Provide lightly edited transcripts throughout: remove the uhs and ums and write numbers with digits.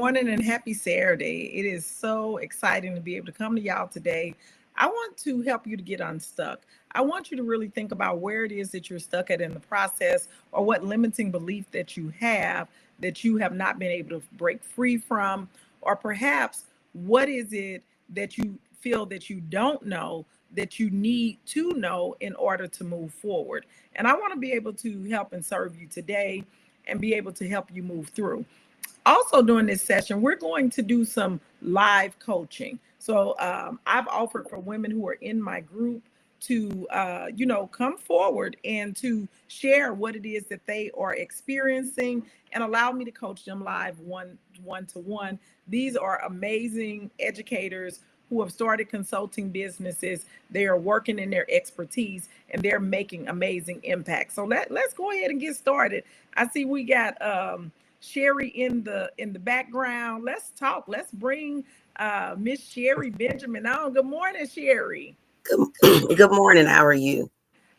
morning and happy Saturday. It is so exciting to be able to come to y'all today. I want to help you to get unstuck. I want you to really think about where it is that you're stuck at in the process, or what limiting belief that you have not been able to break free from, or perhaps what is it that you feel that you don't know that you need to know in order to move forward. And I want to be able to help and serve you today and be able to help you move through. Also, during this session, we're going to do some live coaching. So I've offered for women who are in my group to, come forward and to share what it is that they are experiencing and allow me to coach them live one to one. These are amazing educators who have started consulting businesses. They are working in their expertise and they're making amazing impact. So let's go ahead and get started. I see we got Sherry in the background. Let's talk. Let's bring Miss Sherry Benjamin on. Good morning, Sherry. Good morning. How are you?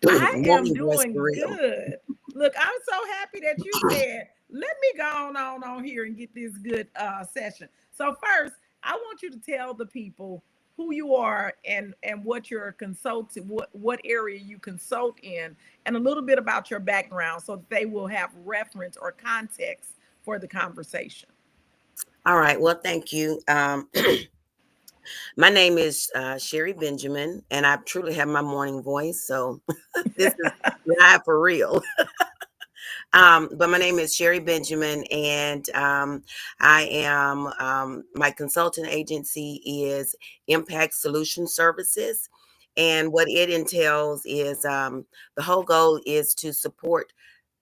I am Morning voice for doing real. good. Look, I'm so happy that you said, let me go on here and get this good session. So first, I want you to tell the people who you are and what you're consulting, what area you consult in, and a little bit about your background so that they will have reference or context for the conversation. All right. Well, thank you. My name is Sherry Benjamin, and I truly have my morning voice. So this is live for real. But my name is Sherry Benjamin, and I am my consulting agency is Impact Solution Services. And what it entails is the whole goal is to support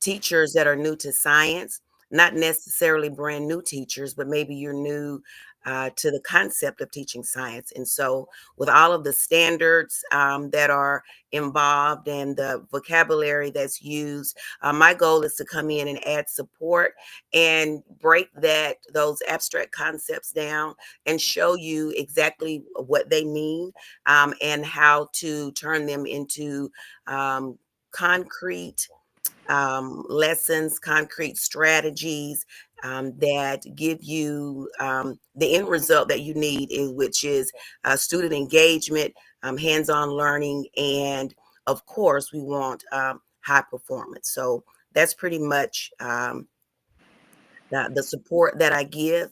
teachers that are new to science, not necessarily brand new teachers, but maybe you're new to the concept of teaching science. And so, with all of the standards that are involved and the vocabulary that's used, my goal is to come in and add support and break those abstract concepts down and show you exactly what they mean and how to turn them into concrete lessons, concrete strategies that give you the end result that you need, which is student engagement, hands-on learning, and of course, we want high performance. So that's pretty much the support that I give.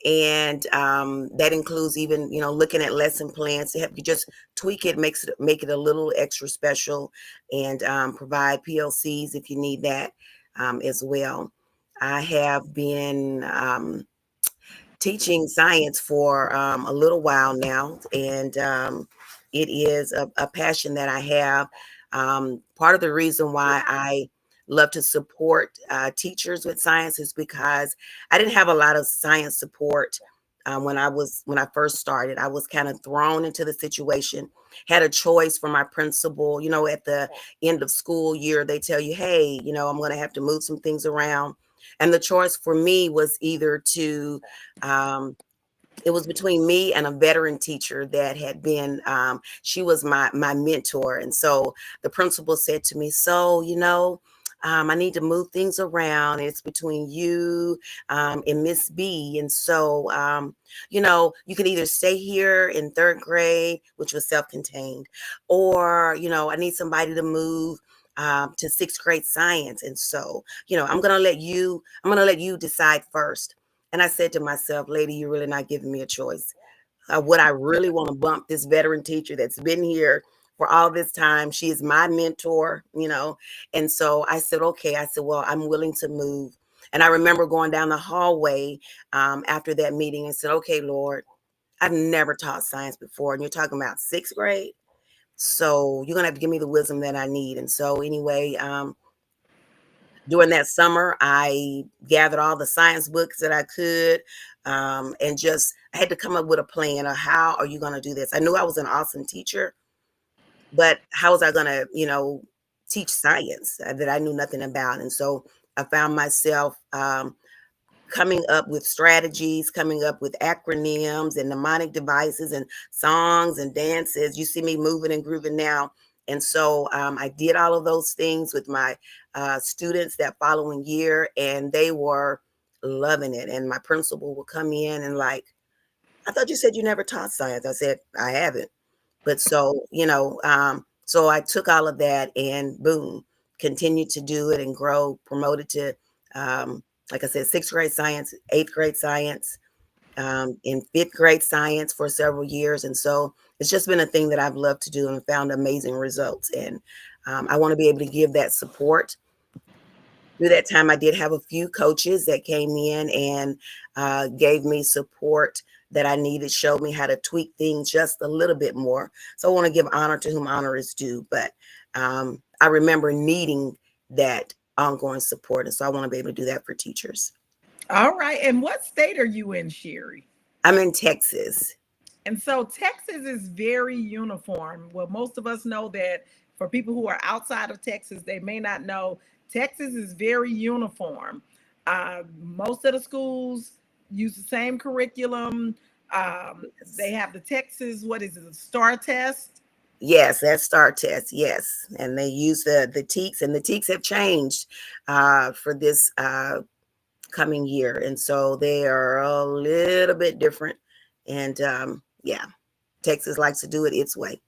And that includes even, looking at lesson plans to help you just tweak it, make it a little extra special, and provide PLCs if you need that as well. I have been teaching science for a little while now, and it is a passion that I have. Part of the reason why I love to support teachers with science is because I didn't have a lot of science support when I first started. I was kind of thrown into the situation. Had a choice from my principal. At the end of school year, they tell you, "Hey, I'm going to have to move some things around," and the choice for me was either to it was between me and a veteran teacher that had been she was my mentor. And so the principal said to me, "So I need to move things around. It's between you and Miss B. And so you can either stay here in third grade, which was self-contained, or I need somebody to move to sixth grade science. And so I'm gonna let you decide first." And I said to myself, "Lady, you're really not giving me a choice. Would I really want to bump this veteran teacher that's been here for all this time? She is my mentor. And so I said, okay. I said, well, I'm willing to move. And I remember going down the hallway after that meeting and said, okay, Lord, I've never taught science before. And you're talking about sixth grade. So you're going to have to give me the wisdom that I need. And so anyway, during that summer, I gathered all the science books that I could, and I had to come up with a plan of how are you going to do this. I knew I was an awesome teacher, but how was I going to, teach science that I knew nothing about? And so I found myself coming up with strategies, coming up with acronyms and mnemonic devices and songs and dances. You see me moving and grooving now. And so I did all of those things with my students that following year, and they were loving it. And my principal will come in and like, I thought you said you never taught science. I said, I haven't. But so, so I took all of that and boom, continued to do it and grow, promoted to, like I said, sixth grade science, eighth grade science, in fifth grade science for several years. And so it's just been a thing that I've loved to do and found amazing results. And I want to be able to give that support. Through that time, I did have a few coaches that came in and gave me support that I needed, showed me how to tweak things just a little bit more. So I want to give honor to whom honor is due. But I remember needing that ongoing support. And so I want to be able to do that for teachers. All right. And what state are you in, Sherry? I'm in Texas. And so Texas is very uniform. Well, most of us know that. For people who are outside of Texas, they may not know Texas is very uniform. Most of the schools use the same curriculum. They have the Texas, what is it, the STAR test? Yes, that STAR test. Yes, and they use the TEKS, and the TEKS have changed for this coming year, and so they are a little bit different. And yeah, Texas likes to do it its way.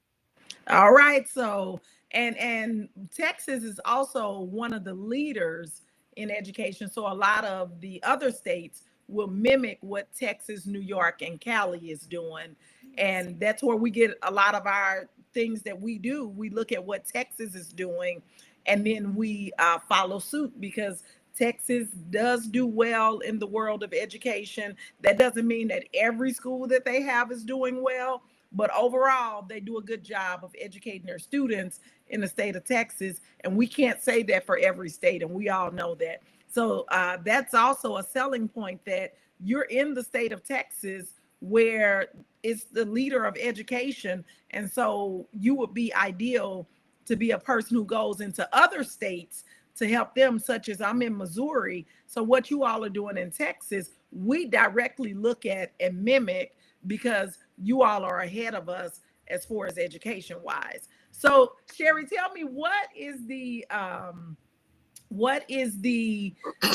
All right. So, and Texas is also one of the leaders in education. So a lot of the other states will mimic what Texas, New York, and Cali is doing. And that's where we get a lot of our things that we do. We look at what Texas is doing, and then we follow suit because Texas does do well in the world of education. That doesn't mean that every school that they have is doing well, but overall, they do a good job of educating their students in the state of Texas. And we can't say that for every state, and we all know that. So that's also a selling point that you're in the state of Texas where it's the leader of education. And so you would be ideal to be a person who goes into other states to help them, such as I'm in Missouri. So what you all are doing in Texas, we directly look at and mimic because you all are ahead of us as far as education wise. So Sherry, tell me what is the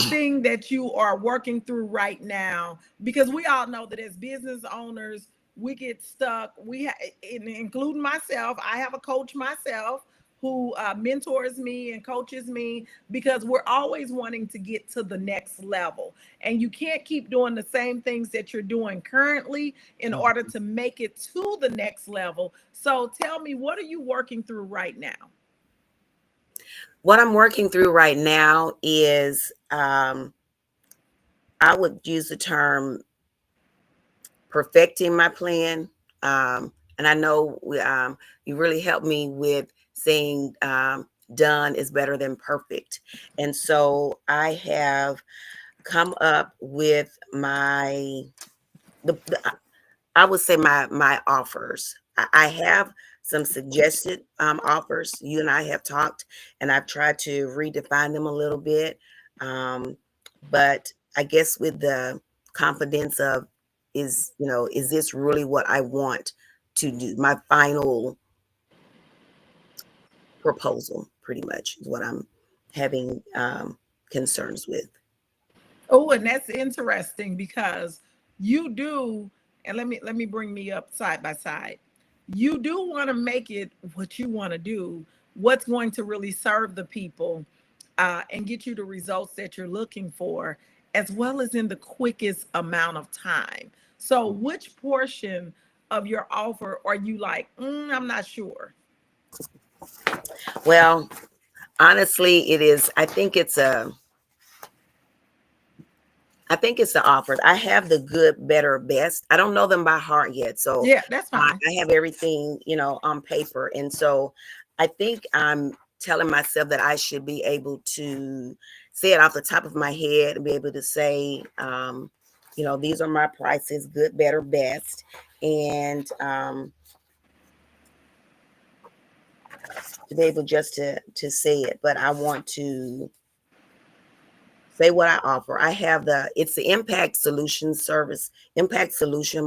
thing that you are working through right now? Because we all know that as business owners, we get stuck. Including myself, I have a coach myself who mentors me and coaches me because we're always wanting to get to the next level. And you can't keep doing the same things that you're doing currently in order to make it to the next level. So tell me, what are you working through right now? What I'm working through right now is I would use the term perfecting my plan. And I know you really helped me with saying done is better than perfect. And so I have come up with the I would say my offers. I have some suggested offers. You and I have talked, and I've tried to redefine them a little bit. Um, but I guess with the confidence of is this really what I want to do? My final proposal, pretty much, is what I'm having concerns with. Oh, and that's interesting because you do, and let me bring me up side by side. You do want to make it what you want to do, what's going to really serve the people, and get you the results that you're looking for, as well as in the quickest amount of time. So, which portion of your offer are you like, I'm not sure? Well, honestly, it is. I think it's the offers. I have the good, better, best. I don't know them by heart yet. So Yeah, that's fine. I have everything, on paper. And so I think I'm telling myself that I should be able to say it off the top of my head and be able to say, these are my prices, good, better, best. And to be able just to say it. But I want to say what I offer. I have it's the impact solution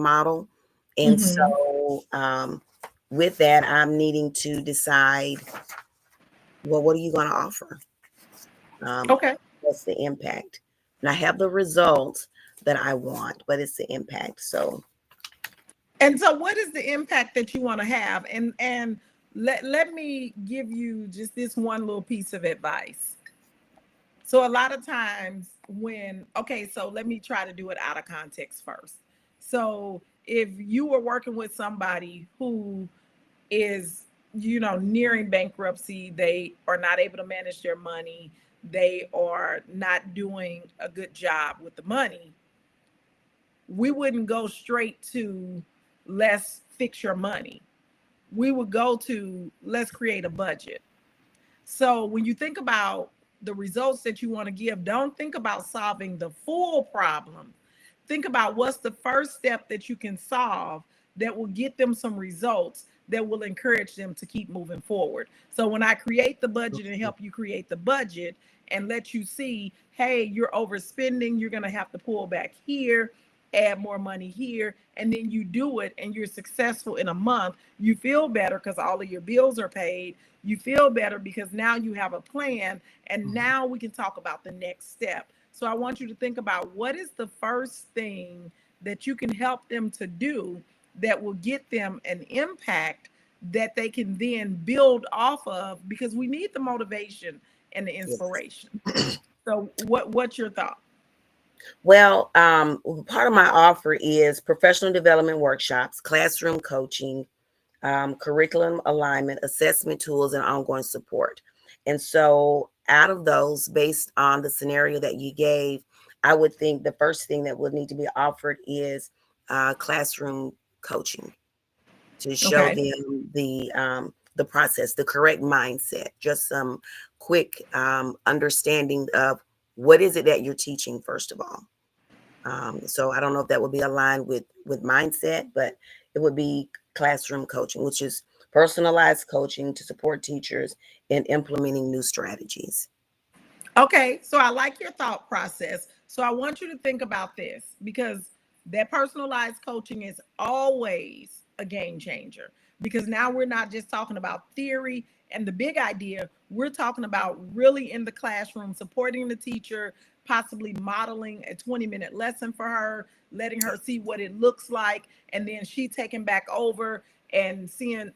model. And Hmm. so with that, I'm needing to decide, well, what are you going to offer? Um, Okay. what's the impact? and I have the results that I want, but it's the impact. So And so what is the impact that you want to have? And let me give you just this one little piece of advice. So a lot of times when, okay, so let me try to do it out of context first. So if you were working with somebody who is, nearing bankruptcy, they are not able to manage their money, they are not doing a good job with the money, we wouldn't go straight to let's fix your money. We would go to let's create a budget. So when you think about the results that you want to give, don't think about solving the full problem. Think about what's the first step that you can solve that will get them some results that will encourage them to keep moving forward. So when I create the budget and help you create the budget and let you see, hey, you're overspending, you're going to have to pull back here, add more money here, and then you do it and you're successful in a month, you feel better because all of your bills are paid. You feel better because now you have a plan, and now we can talk about the next step. So I want you to think about what is the first thing that you can help them to do that will get them an impact that they can then build off of, because we need the motivation and the yes. inspiration. So what's your thought? Well, part of my offer is professional development workshops, classroom coaching, curriculum alignment, assessment tools, and ongoing support. And so, out of those, based on the scenario that you gave, I would think the first thing that would need to be offered is classroom coaching to show Okay. them the process, the correct mindset, just some quick understanding of what is it that you're teaching first of all. So I don't know if that would be aligned with mindset, but it would be classroom coaching, which is personalized coaching to support teachers in implementing new strategies. Okay, so I like your thought process. So I want you to think about this, because that personalized coaching is always a game changer, because now we're not just talking about theory and the big idea, we're talking about really in the classroom supporting the teacher, possibly modeling a 20-minute lesson for her, letting her see what it looks like, and then she taking back over and seeing,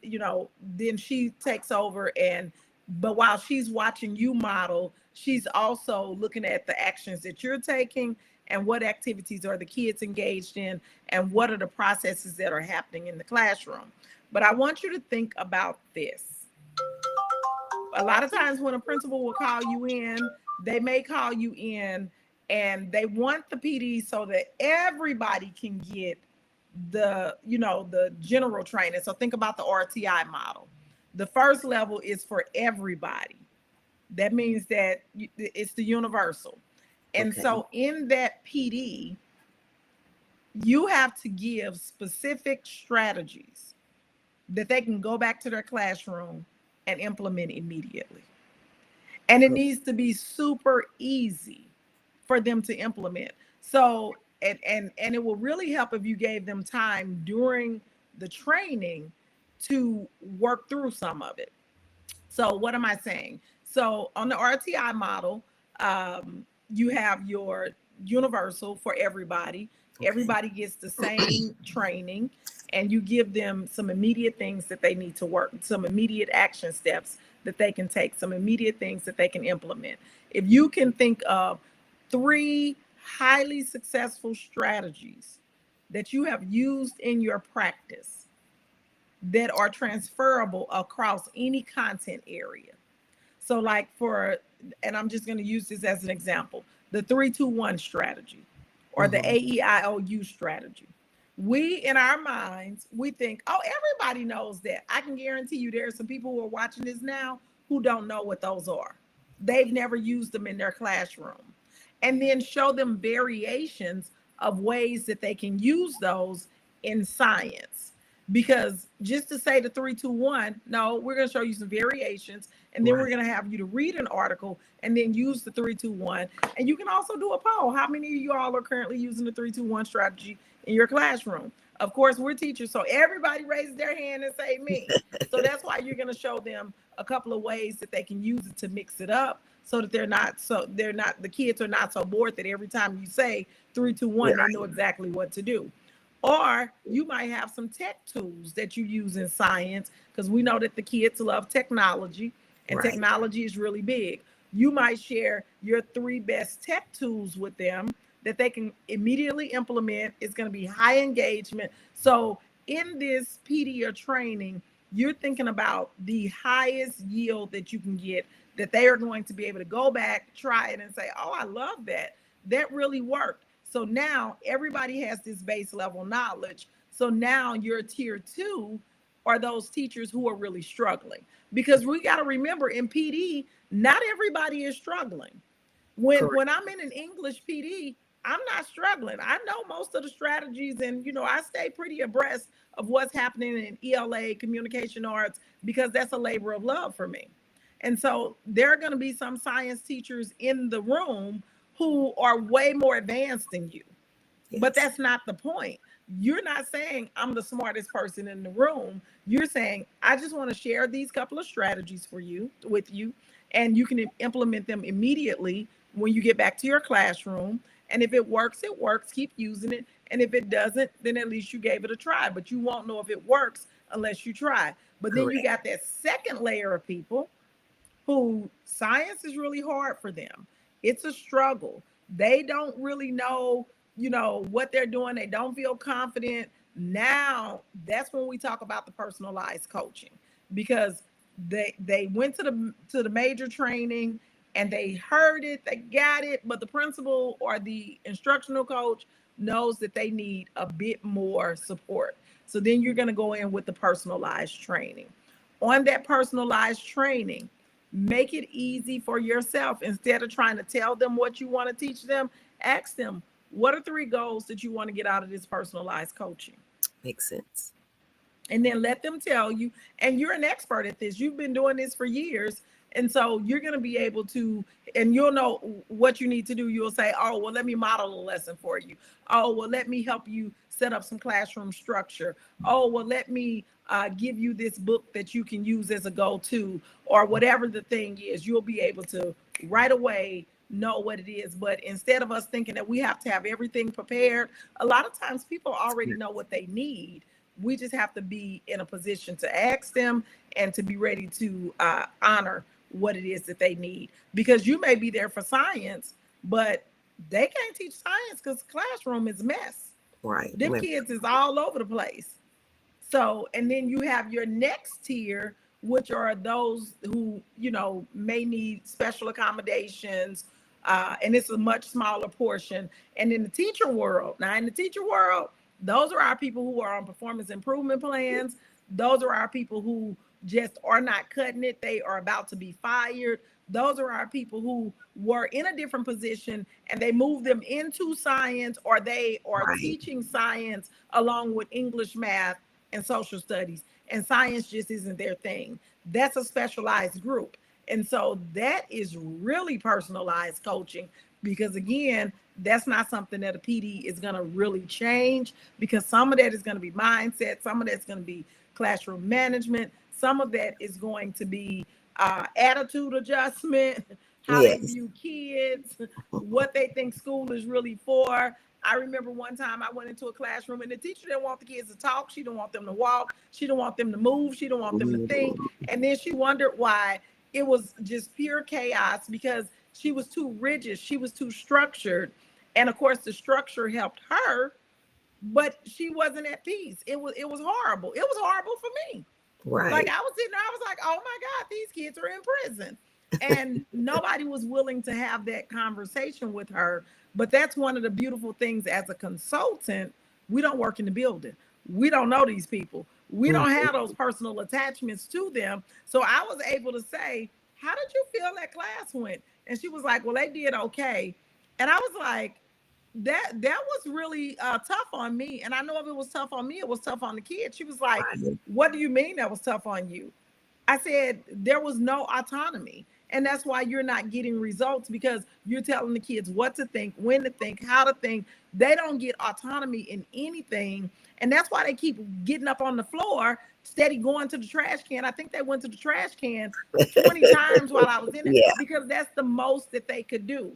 then she takes over, and but while she's watching you model, she's also looking at the actions that you're taking and what activities are the kids engaged in and what are the processes that are happening in the classroom. But I want you to think about this. A lot of times when a principal will call you in, they may call you in and they want the PD so that everybody can get the general training. So think about the RTI model. The first level is for everybody. That means that it's the universal. And Okay. so in that PD, you have to give specific strategies that they can go back to their classroom and implement immediately. And it needs to be super easy for them to implement. So and it will really help if you gave them time during the training to work through some of it. So what am I saying? So on the RTI model, you have your universal for everybody. Okay. Everybody gets the same training, and you give them some immediate things that they need to work, some immediate action steps that they can take, some immediate things that they can implement. If you can think of three highly successful strategies that you have used in your practice that are transferable across any content area. So, like and I'm just going to use this as an example, the 3-2-1 strategy or the Mm-hmm. AEIOU strategy. We, in our minds, we think, oh, everybody knows that. I can guarantee you there are some people who are watching this now who don't know what those are. They've never used them in their classroom. And then show them variations of ways that they can use those in science. Because just to say the 3-2-1, no, we're going to show you some variations, and then we're Right. going to have you to read an article and then use the 3-2-1. And you can also do a poll. How many of you all are currently using the 3-2-1 strategy in your classroom? Of course, we're teachers, so everybody raises their hand and say me. So that's why you're going to show them a couple of ways that they can use it to mix it up so that the kids are not so bored that every time you say 3, 2, 1, they know Right. exactly what to do. Or you might have some tech tools that you use in science, because we know that the kids love technology and Right. technology is really big. You might share your 3 best tech tools with them that they can immediately implement. It's going to be high engagement. So in this PD training, you're thinking about the highest yield that you can get, that they are going to be able to go back, try it, and say, oh, I love that. That really worked. So now everybody has this base level knowledge. So now your tier 2 are those teachers who are really struggling. Because we got to remember, in PD, not everybody is struggling. Correct. When I'm in an English PD, I'm not struggling. I know most of the strategies, and I stay pretty abreast of what's happening in ELA, communication arts, because that's a labor of love for me. And so there are going to be some science teachers in the room who are way more advanced than you. But Yes. that's not the point. You're not saying I'm the smartest person in the room. You're saying I just want to share these couple of strategies for you with you, and you can implement them immediately when you get back to your classroom. And if it works, it works. Keep using it. And if it doesn't, then at least you gave it a try. But you won't know if it works unless you try. But then you Correct. got that second layer of people who science is really hard for them. It's a struggle. They don't really know, what they're doing. They don't feel confident. Now, that's when we talk about the personalized coaching, because they went to the major training and they heard it, they got it, but the principal or the instructional coach knows that they need a bit more support. So then you're going to go in with the personalized training. On that personalized training, make it easy for yourself. Instead of trying to tell them what you want to teach them, ask them, what are 3 goals that you want to get out of this personalized coaching? Makes sense. And then let them tell you. And you're an expert at this, you've been doing this for years, and so you're going to be able to, and you'll know what you need to do. You'll say, oh well, let me model a lesson for you. Oh well, let me help you set up some classroom structure. Oh well, let me give you this book that you can use as a go-to, or whatever the thing is. You'll be able to right away know what it is. But instead of us thinking that we have to have everything prepared, a lot of times people already know what they need. We just have to be in a position to ask them and to be ready to honor what it is that they need. Because you may be there for science, but they can't teach science because the classroom is a mess. Right. Them kids is all over the place. So, and then you have your next tier, which are those who, may need special accommodations. And it's a much smaller portion. And in the teacher world, those are our people who are on performance improvement plans. Those are our people who just are not cutting it. They are about to be fired. Those are our people who were in a different position and they moved them into science, or they are Right. teaching science along with English, math, and social studies. And science just isn't their thing. That's a specialized group. And so that is really personalized coaching, because again, that's not something that a PD is going to really change, because some of that is going to be mindset, some of that's going to be classroom management, some of that is going to be attitude adjustment, how they Yes. view kids, what they think school is really for. I remember one time I went into a classroom and the teacher didn't want the kids to talk. She didn't want them to walk. She didn't want them to move. She didn't want them to think. And then she wondered why it was just pure chaos, because she was too rigid. She was too structured. And of course, the structure helped her, but she wasn't at peace. It was horrible. It was horrible for me. Like Right. I was sitting there, I was like, oh my God, these kids are in prison. And nobody was willing to have that conversation with her. But that's one of the beautiful things as a consultant. We don't work in the building. We don't know these people. We don't Mhm. have those personal attachments to them. So I was able to say, how did you feel that class went? And she was like, well, they did okay. And I was like, that was really tough on me. And I know if it was tough on me, it was tough on the kids. She was like, Right. what do you mean that was tough on you? I said, there was no autonomy. And that's why you're not getting results, because you're telling the kids what to think, when to think, how to think. They don't get autonomy in anything. And that's why they keep getting up on the floor, steady going to the trash can. I think they went to the trash can 20 times while I was in it, Yeah. because that's the most that they could do.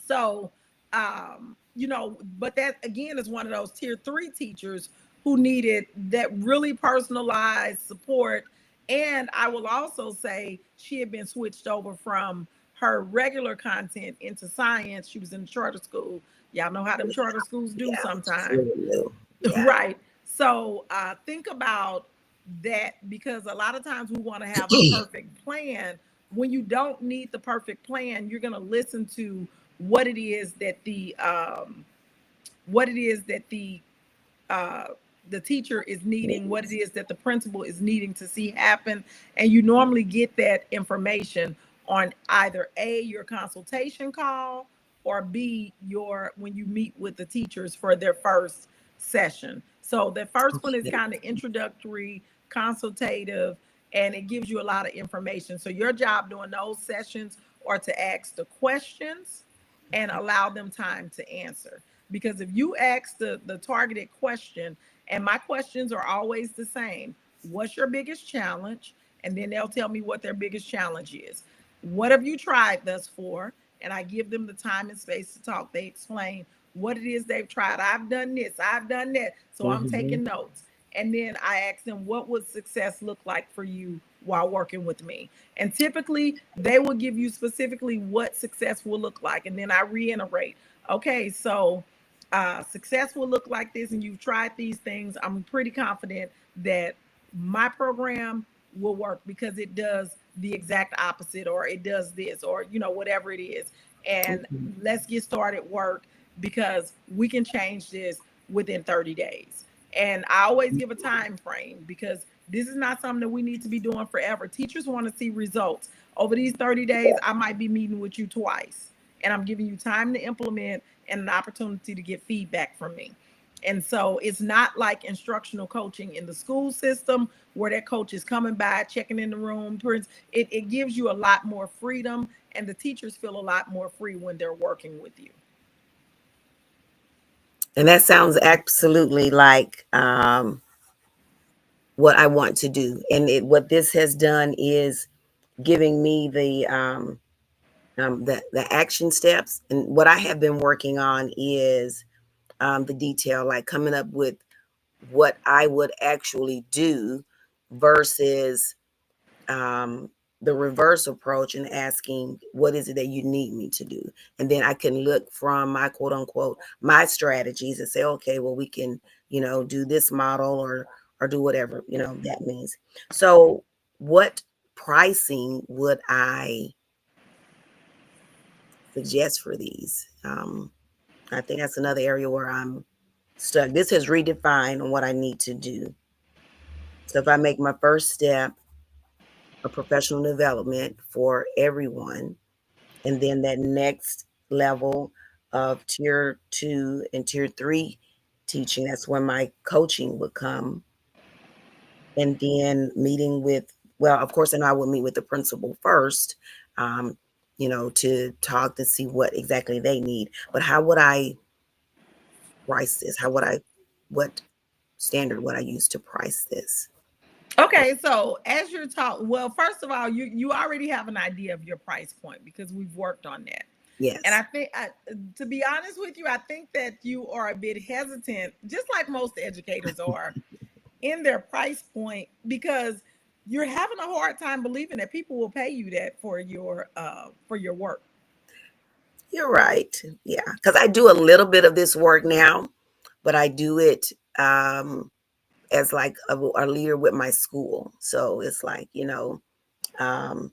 So, but that again is one of those tier 3 teachers who needed that really personalized support. And I will also say she had been switched over from her regular content into science. She was in the charter school. Y'all know how them charter schools do Yeah. It's sometimes. really new. Yeah. Right. So think about that, because a lot of times we want to have the perfect plan. When you don't need the perfect plan, you're going to listen to what it is that what it is that uh, the teacher is needing, what it is that the principal is needing to see happen. And you normally get that information on either A, your consultation call, or B, your when you meet with the teachers for their first session. So the first one is Okay. kind of introductory, consultative, and it gives you a lot of information. So your job during those sessions are to ask the questions and allow them time to answer. Because if you ask the targeted question, and my questions are always the same: what's your biggest challenge? And then they'll tell me what their biggest challenge is. What have you tried thus far? And I give them the time and space to talk. They explain what it is they've tried. I've done this, I've done that. So I'm Mm-hmm. taking notes. And then I ask them, what would success look like for you while working with me? And typically, they will give you specifically what success will look like. And then I reiterate, okay, so success will look like this, and you've tried these things. I'm pretty confident that my program will work because it does the exact opposite, or it does this, or whatever it is. And Mm-hmm. let's get started work, because we can change this within 30 days. And I always give a time frame, because this is not something that we need to be doing forever. Teachers want to see results. Over these 30 days, I might be meeting with you twice, and I'm giving you time to implement and an opportunity to get feedback from me. And so it's not like instructional coaching in the school system, where that coach is coming by, checking in the room. It gives you a lot more freedom, and the teachers feel a lot more free when they're working with you. And that sounds absolutely like what I want to do. And what this has done is giving me the action steps. And what I have been working on is the detail, like coming up with what I would actually do versus um, the reverse approach and asking, what is it that you need me to do? And then I can look from my quote unquote, my strategies and say, okay, well, we can, do this model or do whatever, that means. So what pricing would I suggest for these? I think that's another area where I'm stuck. This has redefined on what I need to do. So if I make my first step a professional development for everyone, and then that next level of tier 2 and tier 3 teaching, that's when my coaching would come. And then meeting with, well, of course, and I would meet with the principal first, um, to talk to see what exactly they need. But how would I price this? What standard would I use to price this? Okay, so as you're talking, well, first of all, you already have an idea of your price point, because we've worked on that. And I Yes, think, to be honest with you, I think that you are a bit hesitant, just like most educators are, in their price point, because you're having a hard time believing that people will pay you that for your work. you're right. Yeah, because I do a little bit of this work now, but I do it as like a leader with my school. So it's like, um,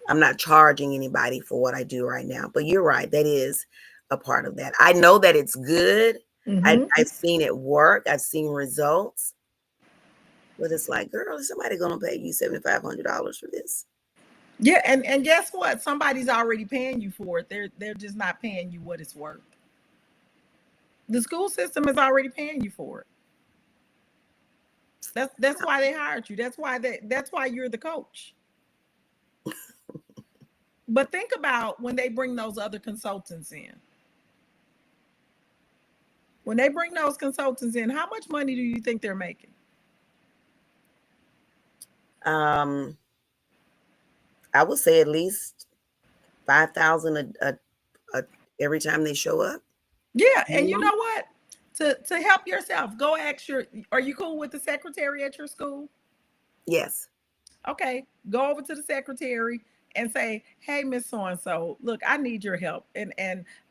I'm not charging anybody for what I do right now. But you're right. That is a part of that. I know that it's good. Hmm. I've seen it work. I've seen results. But it's like, girl, is somebody going to pay you $7,500 for this? Yeah, and guess what? Somebody's already paying you for it. They're just not paying you what it's worth. The school system is already paying you for it. That's why they hired you. That's why you're the coach. But think about when they bring those other consultants in. When they bring those consultants in, how much money do you think they're making? Um, I would say at least 5,000 a every time they show up. Yeah, and you Minimum. know what? To help yourself, go ask your. Are you cool with the secretary at your school? Yes. Okay, go over to the secretary and say, "Hey, Miss So and So, look, I need your help, and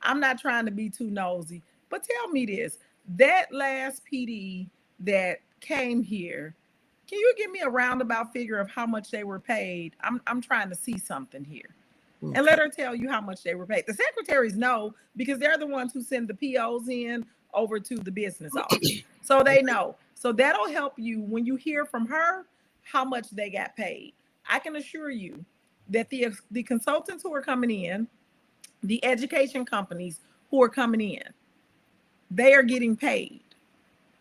I'm not trying to be too nosy, but tell me this: that last PD that came here, can you give me a roundabout figure of how much they were paid? I'm trying to see something here." And let Okay. her tell you how much they were paid. The secretaries know because they're the ones who send the POs in over to the business office. So they Okay. know. So that'll help you when you hear from her how much they got paid. I can assure you that the consultants who are coming in, the education companies who are coming in, they are getting paid,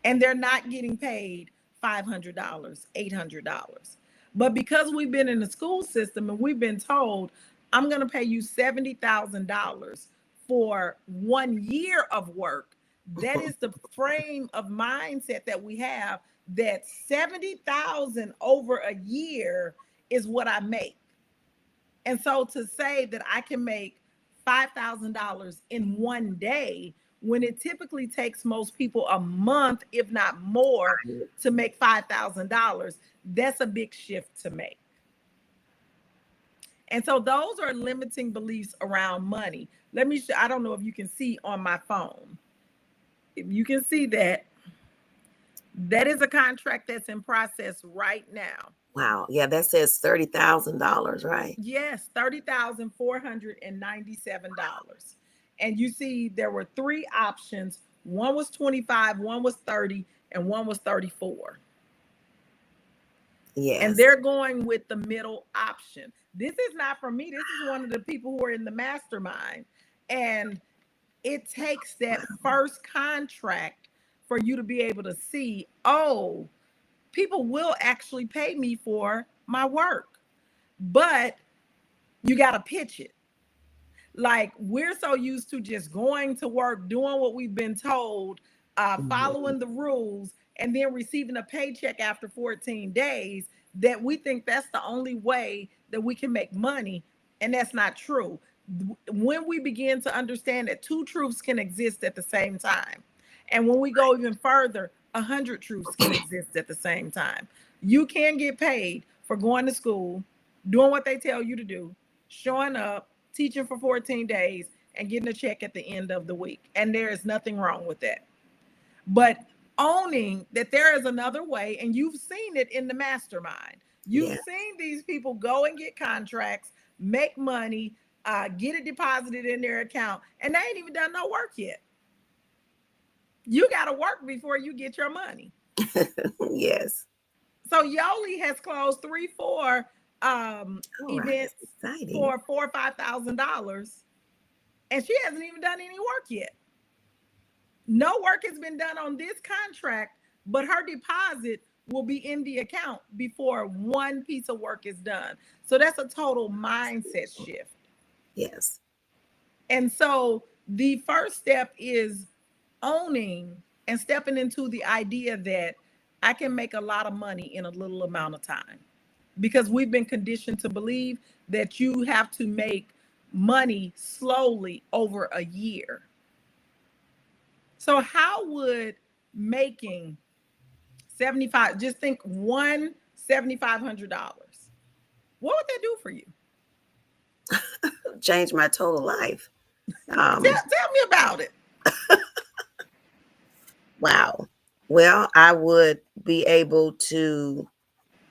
and they're not getting paid $500, $800. But because we've been in the school system and we've been told, I'm going to pay you $70,000 for 1 year of work, that is the frame of mindset that we have, that 70,000 over a year is what I make. And so to say that I can make $5,000 in 1 day, when it typically takes most people a month, if not more, to make $5,000, that's a big shift to make. And so those are limiting beliefs around money. Let me show, I don't know if you can see on my phone. If you can see that, that is a contract that's in process right now. Wow. Yeah, that says $30,000, right? Yes, $30,497. And you see there were three options. One was 25, one was 30, and one was 34. And Yes. they're going with the middle option. This is not from me. This is one of the people who are in the mastermind. And it takes that first contract for you to be able to see, oh, people will actually pay me for my work. But you got to pitch it. Like, we're so used to just going to work, doing what we've been told, Mhm. following the rules, and then receiving a paycheck after 14 days, that we think that's the only way that we can make money. And that's not true. When we begin to understand that two truths can exist at the same time, and when we go even further, 100 truths can exist at the same time. You can get paid for going to school, doing what they tell you to do, showing up, teaching for 14 days, and getting a check at the end of the week. And there is nothing wrong with that. But owning that there is another way, and you've seen it in the mastermind. You've Yeah. seen these people go and get contracts, make money, get it deposited in their account, and they ain't even done no work yet. You got to work before you get your money. Yes. So Yoli has closed 3, 4 All right. That's events exciting. for $4,000 or $5,000, and she hasn't even done any work yet. No work has been done on this contract, but her deposit will be in the account before one piece of work is done. So that's a total mindset shift. Yes. And so the first step is owning and stepping into the idea that I can make a lot of money in a little amount of time, because we've been conditioned to believe that you have to make money slowly over a year. So how would making 75, just think one $7,500, what would that do for you? Changed my total life. Um, Tell me about it. wow. Well, I would be able to,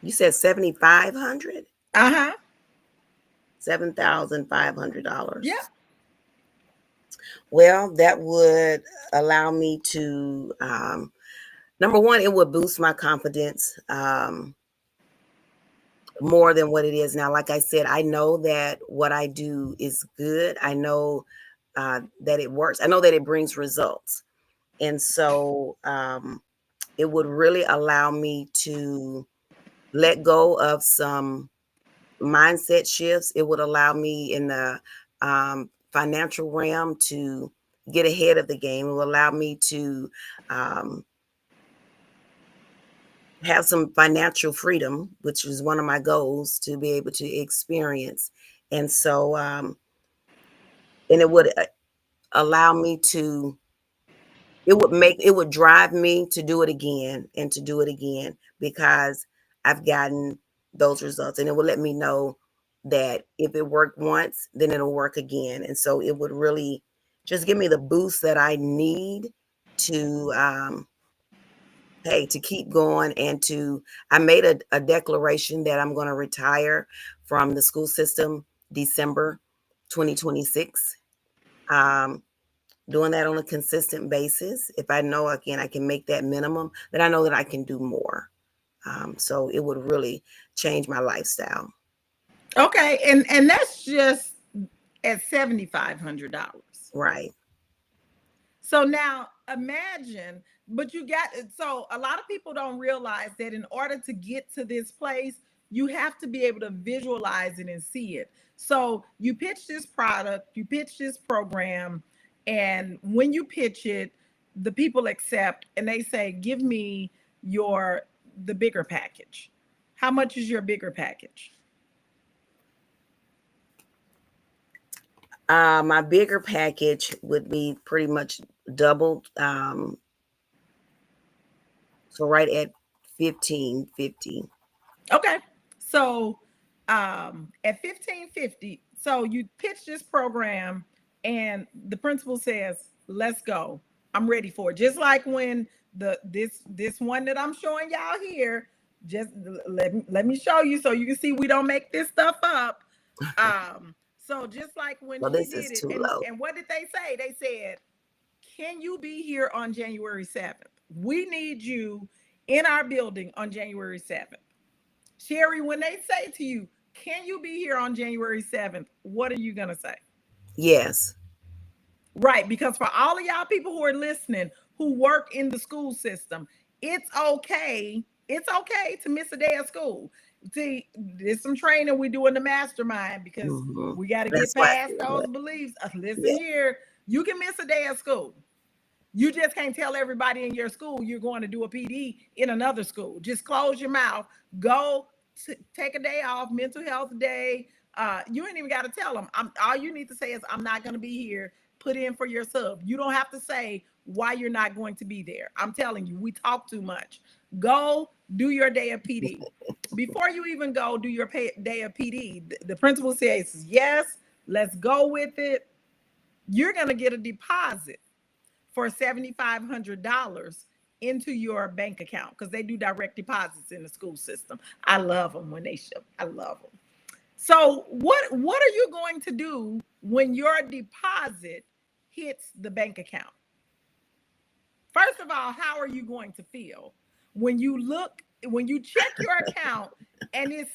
you said 7,500? Uh-huh. Yeah. $7,500. Well, that would allow me to, number one, it would boost my confidence more than what it is now. Like I said, I know that what I do is good. I know that it works. I know that it brings results. And so it would really allow me to let go of some mindset shifts. It would allow me in the financial realm to get ahead of the game. It will allow me to um, have some financial freedom, which is one of my goals to be able to experience. And so, and it would allow me to, it would drive me to do it again and to do it again because I've gotten those results. And it will let me know that if it worked once, then it'll work again. And so it would really just give me the boost that I need to, hey, to keep going and to, I made a declaration that I'm going to retire from the school system December 2026. Um, Doing that on a consistent basis. If I know again I can make that minimum, then I know that I can do more. So it would really change my lifestyle. Okay, and that's just at $7,500. Right. So now imagine, but you got so a lot of people don't realize that in order to get to this place, you have to be able to visualize it and see it. So you pitch this product, you pitch this program, and when you pitch it, the people accept and they say, "Give me your the bigger package." How much is your bigger package? My bigger package would be pretty much doubled. So right at 1550. Okay. So at 1550, so you pitch this program and the principal says, "Let's go. I'm ready for it." Just like when this one that I'm showing y'all here, just let me show you so you can see we don't make this stuff up. So just like when Well, she this is did it, too and low. what did they say? They said, "Can you be here on January 7th? We need you in our building on January 7th." Sherry, when they say to you, "Can you be here on January 7th?" What are you going to say? Yes. Right. Because for all of y'all people who are listening who work in the school system, it's okay. It's okay to miss a day of school. See, there's some training we do in the mastermind because Hmm. we got to get That's why I past feel those that. beliefs. Listen Yeah. here, you can miss a day of school. You just can't tell everybody in your school you're going to do a PD in another school. Just close your mouth. Go take a day off, mental health day. You ain't even got to tell them. All you need to say is, "I'm not going to be here." Put in for your sub. You don't have to say why you're not going to be there. I'm telling you, we talk too much. Go do your day of PD. Before you even go do your day of PD, the principal says, "Yes, let's go with it." You're going to get a deposit for $7,500 into your bank account because they do direct deposits in the school system. I love them when they show. I love them. So what are you going to do when your deposit hits the bank account? First of all, how are you going to feel when you check your account and it's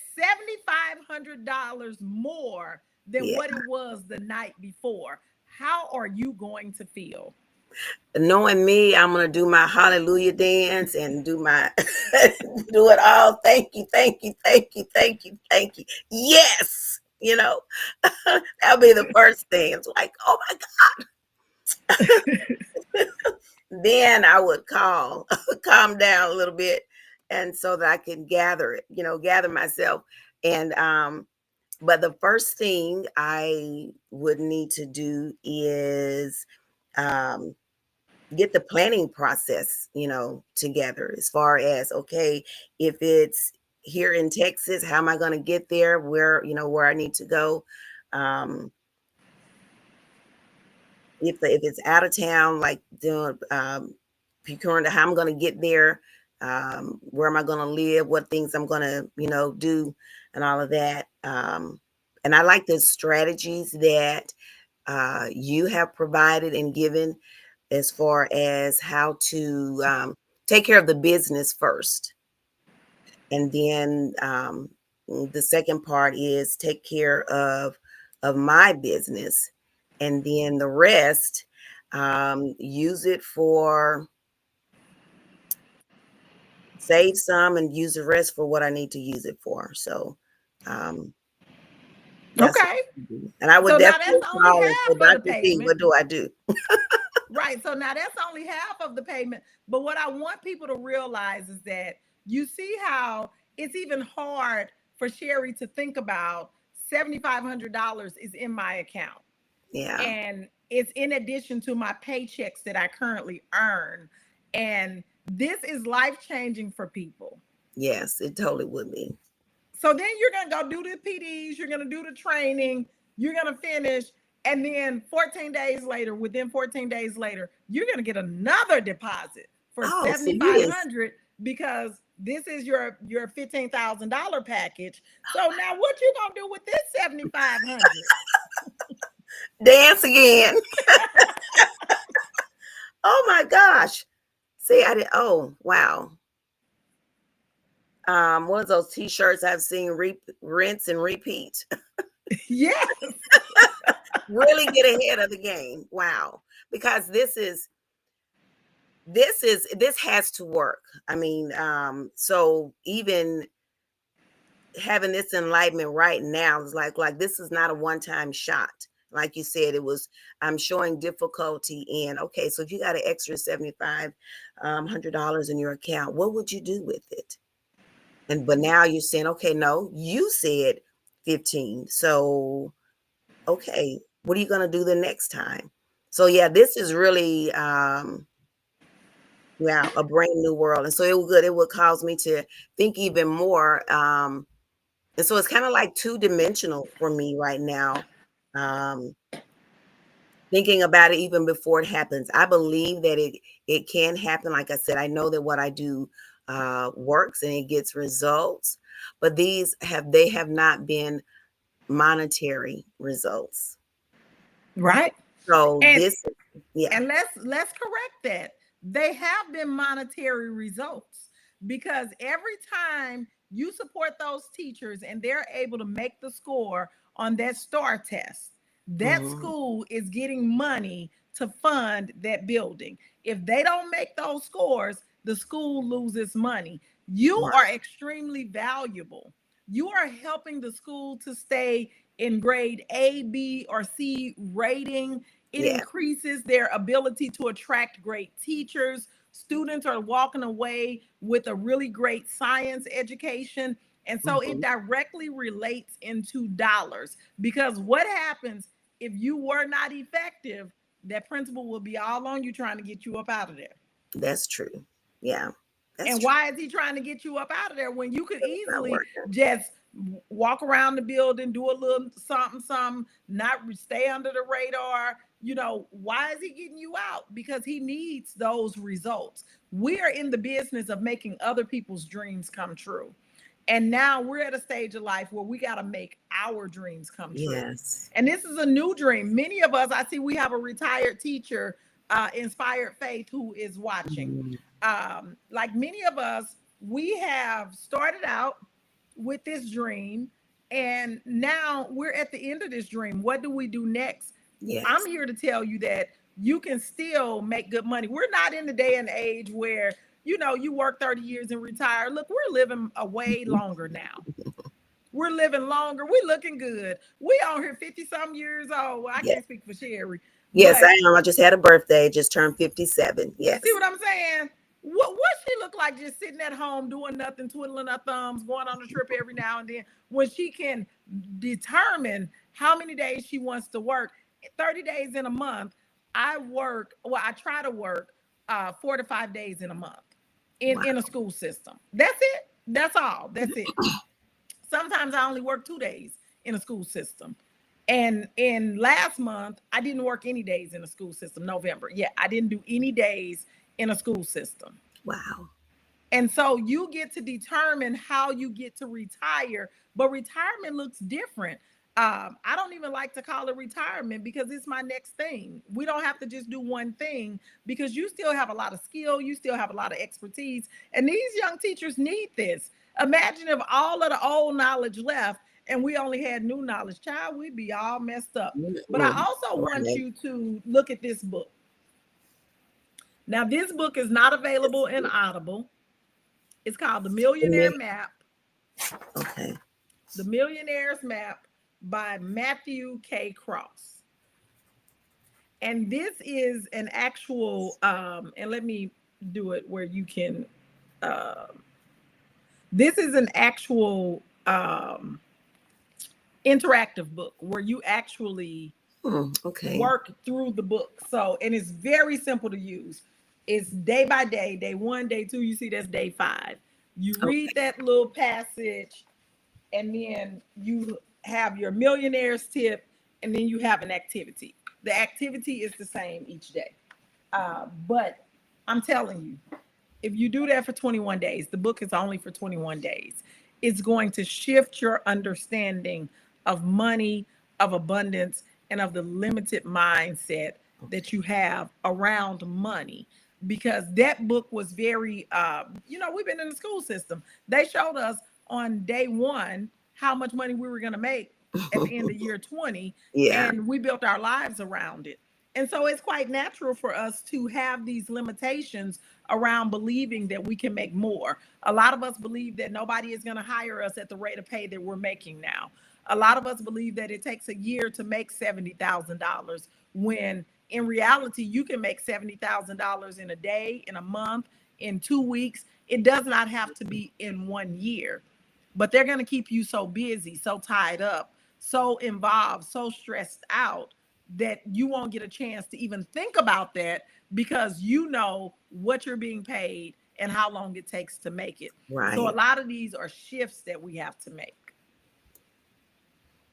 $7,500 more than Yeah. what it was the night before? How are you going to feel? Knowing me, I'm gonna do my hallelujah dance and do my do it all. Thank you, thank you, thank you, thank you, thank you. Yes, that'll be the first thing. It's like, oh my God. Then I would calm down a little bit, and so that I can gather it, gather myself. And but the first thing I would need to do is um get the planning process, together as far as, okay, if it's here in Texas, how am I going to get there? Where I need to go. Um, if it's out of town, like doing procuring how I'm going to get there, where am I going to live, what things I'm going to, do, and all of that. And I like the strategies that you have provided and given as far as how to take care of the business first. And then the second part is take care of my business. And then the rest, use it for save some and use the rest for what I need to use it for. So, um, That's what Okay. I do. And I would So now that's definitely only call and say, half of the Dr. T, payment. what do I do? Right. So now that's only half of the payment. But what I want people to realize is that you see how it's even hard for Sherry to think about $7,500 is in my account. Yeah. And it's in addition to my paychecks that I currently earn. And this is life changing for people. Yes, it totally would be. So then you're going to go do the PDs, you're going to do the training, you're going to finish. And then 14 days later, within 14 days later, you're going to get another deposit for Oh, so you didn't 7,500 because this is your $15,000 package. So now what you going to do with this 7,500? dance again. Oh my gosh. See, I did. Oh, wow. One of those t-shirts I've seen rinse and repeat. Yes. Really get ahead of the game. Wow. Because this has to work. I mean, so even having this enlightenment right now is like this is not a one-time shot. Like you said, it was I'm showing difficulty in okay, so if you got an extra $7,500 in your account, what would you do with it? And but now you're saying, okay, no, you said 15. So okay, what are you gonna do the next time? So yeah, this is really yeah, a brand new world. And so it was good. It would cause me to think even more. And so it's kind of like two-dimensional for me right now. Um, thinking about it even before it happens. I believe that it can happen. Like I said, I know that what I do works and it gets results, but they have not been monetary results. Right. So And this, yeah, And let's correct that. They have been monetary results because every time you support those teachers and they're able to make the score on that STAR test, that mhm, school is getting money to fund that building. If they don't make those scores, the school loses money. You are right, extremely valuable. You are helping the school to stay in grade A, B, or C rating. It yeah, increases their ability to attract great teachers. Students are walking away with a really great science education. And so it mhm, directly relates into dollars because what happens if you were not effective? That principal will be all on you trying to get you up out of there. that's true. Yeah, that's And true. why is he trying to get you up out of there when you could It's not easily working. just walk around the building, do a little something, something, not stay under the radar? You know, why is he getting you out? Because he needs those results. We are in the business of making other people's dreams come true. And now we're at a stage of life where we got to make our dreams come true. Yes. And this is a new dream. Many of us, I see we have a retired teacher, Inspired Faith, who is watching. Mhm. Like many of us, we have started out with this dream, and now we're at the end of this dream. What do we do next? I'm Yes. here to tell you that you can still make good money. We're not in the day and age where you work 30 years and retire. Look, we're living a way longer now. We're living longer. We're looking good. We on here 50 some years old. Well, I Yeah. can't speak for Sherry, Yes, I but am. I just had a birthday, just turned 57. you see Yes. what I'm saying? What she look like just sitting at home doing nothing, twiddling her thumbs, going on a trip every now and then when she can determine how many days she wants to work. 30 days in a month. I try to work 4 to 5 days in a month in a Wow. school system. That's it. That's all. That's it. Sometimes I only work 2 days in a school system. And in last month, I didn't work any days in a school system, November. Yeah, I didn't do any days in a school system. Wow. And so you get to determine how you get to retire, but retirement looks different. I don't even like to call it retirement because it's my next thing. We don't have to just do one thing because you still have a lot of skill, you still have a lot of expertise, and these young teachers need this. Imagine if all of the old knowledge left and we only had new knowledge, child, we'd be all messed up. But I Mm-mm. also want Right. you to look at this book. Now, this book is not available in Audible. It's called The Millionaire Map. Okay. The Millionaire's Map. by Matthew K. Cross. And this is an actual, and let me do it where you can, uh, this is an actual interactive book where you actually Okay. work through the book. So, and it's very simple to use. It's day by day, day one, day two, you see that's day five. You read Okay. that little passage, and then you have your millionaire's tip, and then you have an activity. The activity is the same each day. But I'm telling you, if you do that for 21 days, the book is only for 21 days. It's going to shift your understanding of money, of abundance, and of the limited mindset that Okay. you have around money. Because that book was very, we've been in the school system. They showed us on day one how much money we were going to make at the end of year 20, Yeah. and we built our lives around it. And so it's quite natural for us to have these limitations around believing that we can make more. A lot of us believe that nobody is going to hire us at the rate of pay that we're making now. A lot of us believe that it takes a year to make $70,000 when in reality you can make $70,000 in a day, in a month, in 2 weeks. It does not have to be in 1 year, but they're going to keep you so busy, so tied up, so involved, so stressed out that you won't get a chance to even think about that because you know what you're being paid and how long it takes to make it. So a Right. lot of these are shifts that we have to make.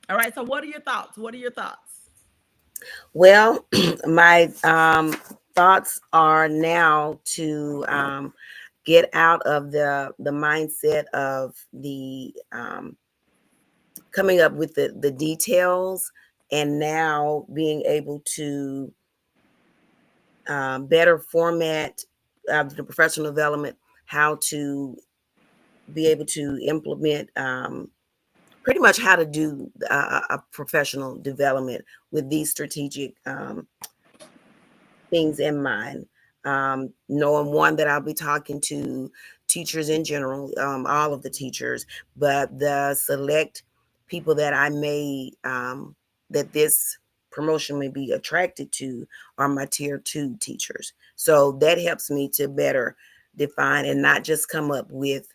All right. So what are your thoughts? What are your thoughts? Well, my thoughts are now to get out of the mindset of the coming up with the details, and now being able to better format the professional development, how to be able to implement pretty much how to do a professional development with these strategic things in mind. Knowing one that I'll be talking to teachers in general, all of the teachers, but the select people that I may that this promotion may be attracted to are my tier 2 teachers. So that helps me to better define and not just come up with.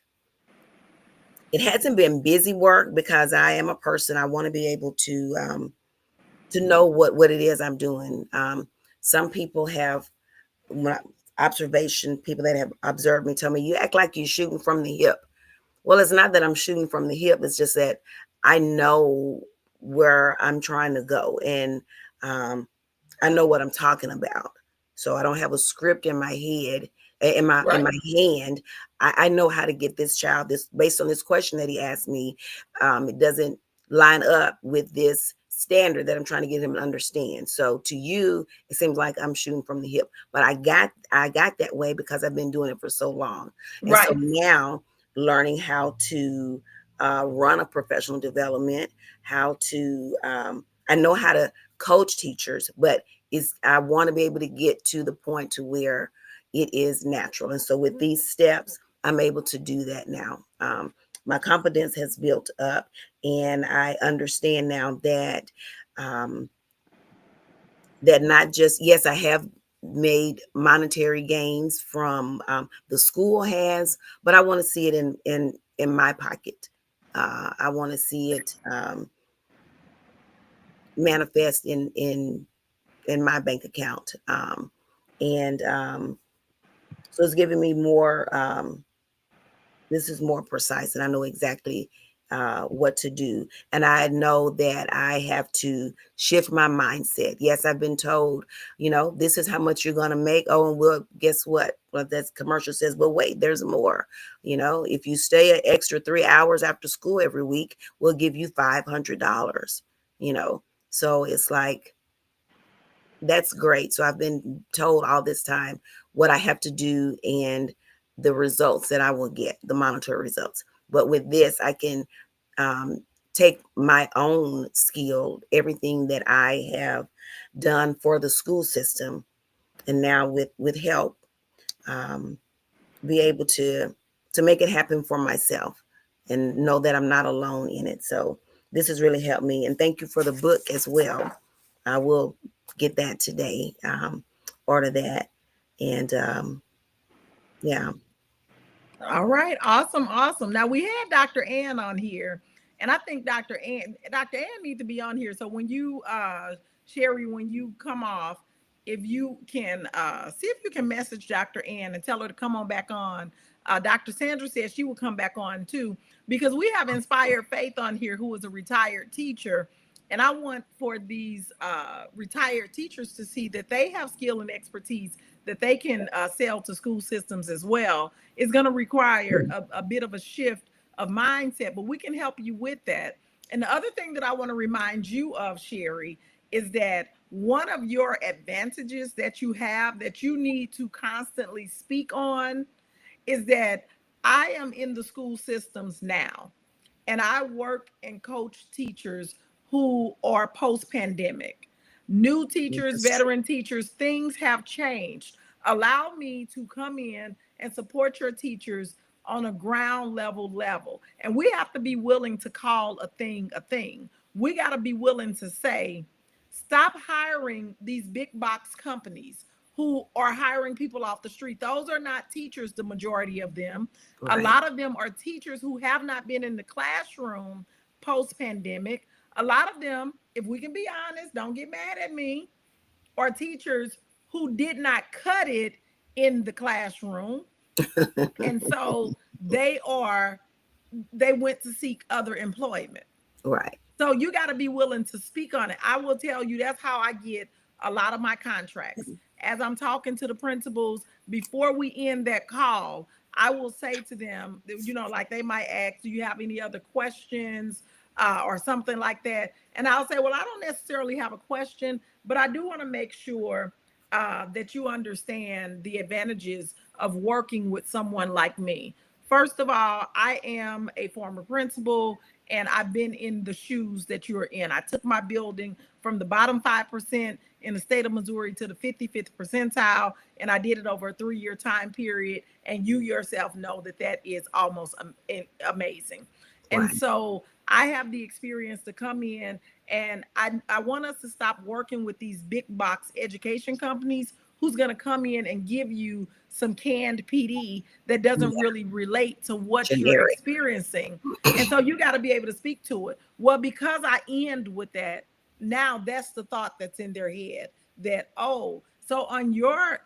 It hasn't been busy work because I am a person. I want to be able to know what it is I'm doing. Some people have when observation, people that have observed me tell me, you act like you're shooting from the hip. Well, it's not that I'm shooting from the hip. It's just that I know where I'm trying to go, and um, I know what I'm talking about. So I don't have a script in my head, in Right. my hand. I know how to get this child this based on this question that he asked me. It doesn't line up with this standard that I'm trying to get him to understand. So to you, it seems like I'm shooting from the hip, but I got that way because I've been doing it for so long, and so Right. now learning how to run a professional development, how to I know how to coach teachers, but is I want to be able to get to the point to where it is natural. And so with these steps, I'm able to do that now. My confidence has built up, and I understand now that um, that not just, yes, I have made monetary gains from the school has, but I want to see it in my pocket. I want to see it manifest in my bank account. And so it's giving me more, this is more precise, and I know exactly what to do. And I know that I have to shift my mindset. Yes, I've been told, this is how much you're going to make. Oh, and well, guess what? Well, that commercial says, but wait, there's more. If you stay an extra 3 hours after school every week, we'll give you $500. You know, so it's like, that's great. So I've been told all this time what I have to do and the results that I will get, the monetary results. But with this, I can um, take my own skill, everything that I have done for the school system, and now with help, um, be able to make it happen for myself and know that I'm not alone in it. So this has really helped me. And thank you for the book as well. I will get that today, order that. And yeah. All right, awesome, awesome. Now we had Dr. Ann on here, and I think Dr. Ann needs to be on here. So when you, Sherry, when you come off, if you can see if you can message Dr. Ann and tell her to come on back on. Dr. Sandra said she will come back on too, because we have Inspired Faith on here, who is a retired teacher. And I want for these retired teachers to see that they have skill and expertise that they can sell to school systems as well. It's going to require a bit of a shift of mindset, but we can help you with that. And the other thing that I want to remind you of, Sherry, is that one of your advantages that you have that you need to constantly speak on is that I am in the school systems now, and I work and coach teachers who are post pandemic. New teachers, That's true. veteran teachers, things have changed. Allow me to come in and support your teachers on a ground level. And we have to be willing to call a thing a thing. We got to be willing to say, stop hiring these big box companies who are hiring people off the street. Those are not teachers, the majority of them. A Right. lot of them are teachers who have not been in the classroom post pandemic. A lot of them, if we can be honest, don't get mad at me, are teachers who did not cut it in the classroom. And so they went to seek other employment. Right. So you got to be willing to speak on it. I will tell you that's how I get a lot of my contracts. As I'm talking to the principals before we end that call, I will say to them, like they might ask, do you have any other questions or something like that? And I'll say, well, I don't necessarily have a question, but I do want to make sure that you understand the advantages of working with someone like me. First of all, I am a former principal and I've been in the shoes that you're in. I took my building from the bottom 5% in the state of Missouri to the 55th percentile, and I did it over a 3-year time period. And you yourself know that that is almost amazing. And Right. so I have the experience to come in, and I want us to stop working with these big box education companies who's going to come in and give you some canned PD that doesn't Yeah. really relate to what you're Generic. experiencing. And so you got to be able to speak to it. Well, because I end with that, now that's the thought that's in their head that, oh, so on your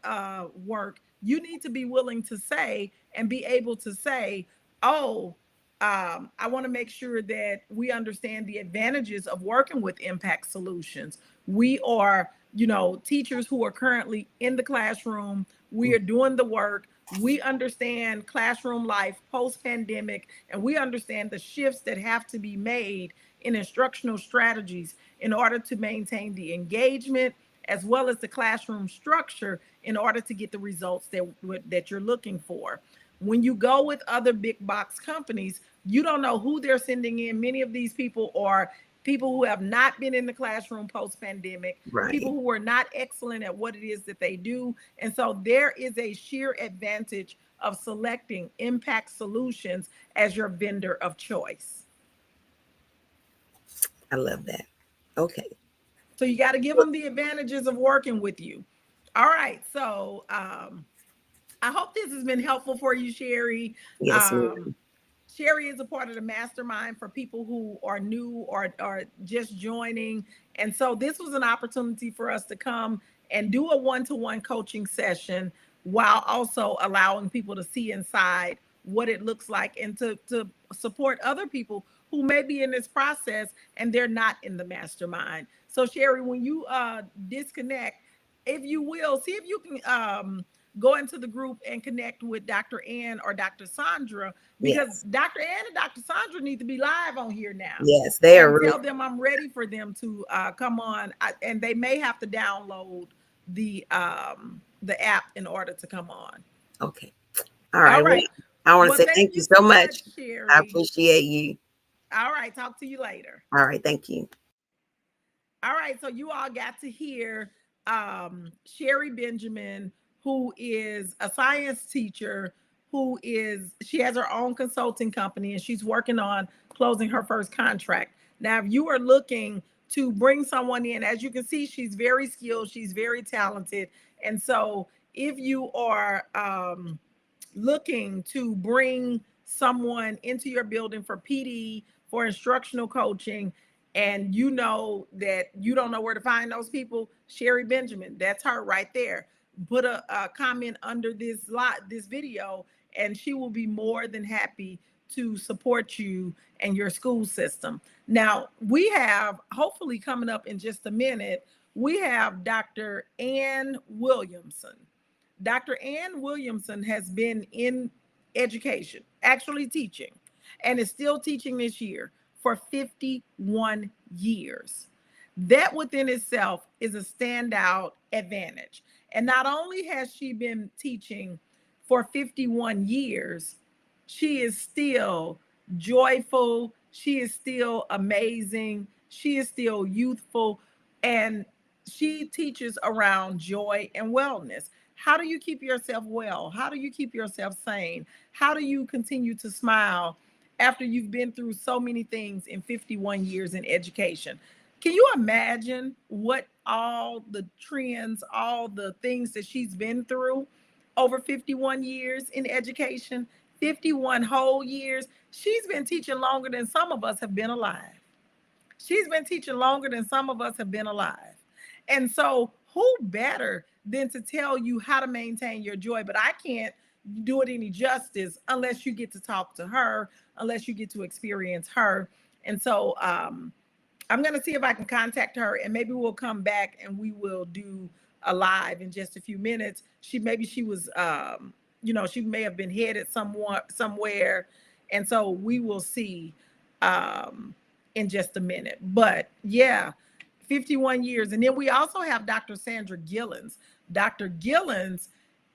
work, you need to be willing to say and be able to say, oh, I want to make sure that we understand the advantages of working with impact solutions. We are, teachers who are currently in the classroom. We are doing the work. We understand classroom life post pandemic, and we understand the shifts that have to be made in instructional strategies in order to maintain the engagement as well as the classroom structure in order to get the results that you're looking for. When you go with other big box companies, you don't know who they're sending in. Many of these people are people who have not been in the classroom post pandemic, people Right. who are not excellent at what it is that they do. And so there is a sheer advantage of selecting Impact Solutions as your vendor of choice. I love that. Okay. So you got to give them the advantages of working with you. All right. So I hope this has been helpful for you, Sherry. Yes, Um, ma'am. Sherry is a part of the mastermind for people who are new or are just joining. And so this was an opportunity for us to come and do a one-to-one coaching session while also allowing people to see inside what it looks like and to support other people who may be in this process and they're not in the mastermind. So Sherry, when you disconnect, if you will, see if you can go into the group and connect with Dr. Ann or Dr. Sandra, because Yes. Dr. Ann and Dr. Sandra need to be live on here now, Yes. They are and really tell them I'm ready for them to come on. And they may have to download the app in order to come on. okay. All All right. Well, right. I want to Well, say thank thank you you so so much, much. I Sherry. appreciate you. All right. Talk to you later. All right. Thank you. All right, so you all got to hear Sherry Benjamin, who is a science teacher, she has her own consulting company and she's working on closing her first contract. Now, if you are looking to bring someone in, as you can see, she's very skilled, she's very talented. And so if you are looking to bring someone into your building for PD, for instructional coaching, and you know that you don't know where to find those people, Sherry Benjamin, that's her right there. Put a comment under this video, and she will be more than happy to support you and your school system. Now, we have, hopefully coming up in just a minute, we have Dr. Ann Williamson. Dr. Ann Williamson has been in education, actually teaching, and is still teaching this year for 51 years. That within itself is a standout advantage. And not only has she been teaching for 51 years, she is still joyful, she is still amazing, she is still youthful, and she teaches around joy and wellness. How do you keep yourself well? How do you keep yourself sane? How do you continue to smile after you've been through so many things in 51 years in education? Can you imagine what all the trends, all the things that she's been through over 51 years in education? 51 whole years. She's been teaching longer than some of us have been alive. She's been teaching longer than some of us have been alive. And so, who better than to tell you how to maintain your joy? But I can't do it any justice unless you get to talk to her, unless you get to experience her. And so, I'm going to see if I can contact her, and maybe we'll come back and we will do a live in just a few minutes. She was, she may have been headed somewhere. And so we will see in just a minute. But yeah, 51 years. And then we also have Dr. Sandra Gillens. Dr. Gillens,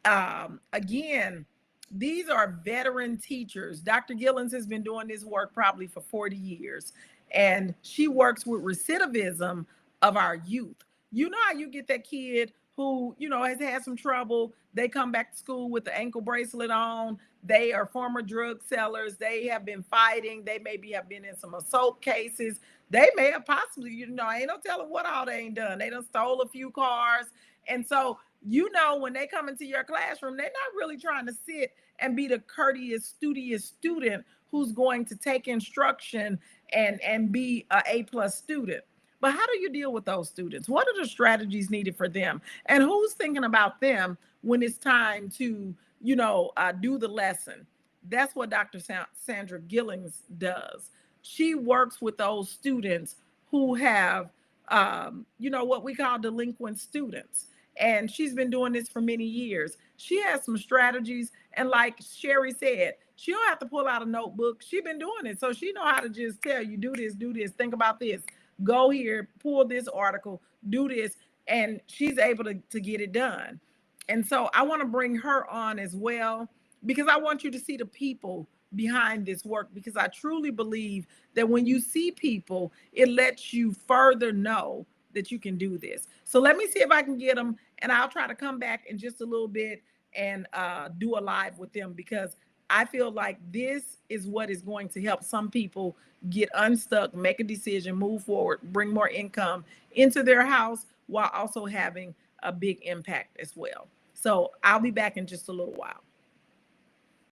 again, these are veteran teachers. Dr. Gillens has been doing this work probably for 40 years, and she works with recidivism of our youth. You know how you get that kid who, has had some trouble. They come back to school with the ankle bracelet on. They are former drug sellers. They have been fighting. They maybe have been in some assault cases. They may have possibly, ain't no telling what all they ain't done. They done stole a few cars. And so, when they come into your classroom, they're not really trying to sit and be the courteous, studious student who's going to take instruction and be a A+ student. But how do you deal with those students? What are the strategies needed for them? And who's thinking about them when it's time to, do the lesson? That's what Dr. Sandra Gillings does. She works with those students who have, what we call delinquent students. And she's been doing this for many years. She has some strategies. And like Sherry said, she don't have to pull out a notebook. She's been doing it. So she know how to just tell you, do this, think about this, go here, pull this article, do this. And she's able to get it done. And so I want to bring her on as well, because I want you to see the people behind this work, because I truly believe that when you see people, it lets you further know that you can do this. So let me see if I can get them, and I'll try to come back in just a little bit and do a live with them, because I feel like this is what is going to help some people get unstuck, make a decision, move forward, bring more income into their house while also having a big impact as well. So I'll be back in just a little while.